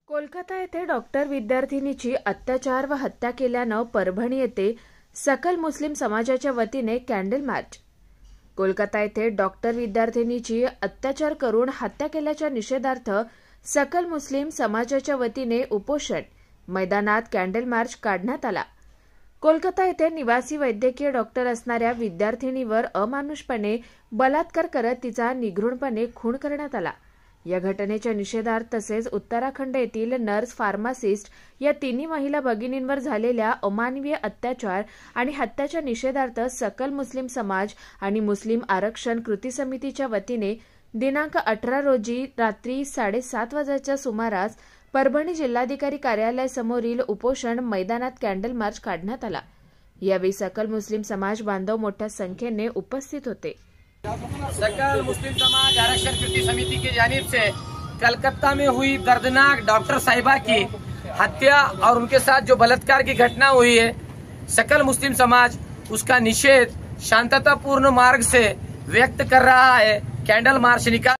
कोलकाता येथे डॉक्टर विद्यार्थिनीची अत्याचार व हत्या केल्यानं परभणी येथे सकल मुस्लिम समाजाच्या वतीने कॅन्डल मार्च। कोलकाता येथे डॉक्टर विद्यार्थिनीची अत्याचार करून हत्या केल्याच्या निषेधार्थ सकल मुस्लिम समाजाच्या वतीने उपोषण मैदानात कॅन्डल मार्च काढण्यात आला। कोलकाता येथे निवासी वैद्यकीय डॉक्टर असणाऱ्या विद्यार्थिनीवर अमानुषपणे बलात्कार करत तिचा निघृणपणे खून करण्यात आला। या घटनेच्या निषेधार्थ तसेच उत्तराखंड येथील नर्स फार्मासिस्ट या तिन्ही महिला भगिनींवर झालेल्या अमानवीय अत्याचार आणि हत्याच्या निषेधार्थ सकल मुस्लिम समाज आणि मुस्लिम आरक्षण कृती समितीच्या वतीने दिनांक 18 रोजी रात्री 7:30 वाजताच्या सुमारास परभणी जिल्हाधिकारी कार्यालयासमोरील उपोषण मैदानात कॅन्डल मार्च काढण्यात आला। यावेळी सकल मुस्लिम समाज बांधव मोठ्या संख्येने उपस्थित होते। सकल मुस्लिम समाज आरक्षण कृति समिति की जानिब से कलकत्ता में हुई दर्दनाक डॉक्टर साहिबा की हत्या और उनके साथ जो बलात्कार की घटना हुई है, सकल मुस्लिम समाज उसका निषेध शांततापूर्ण मार्ग से व्यक्त कर रहा है। कैंडल मार्च निकाल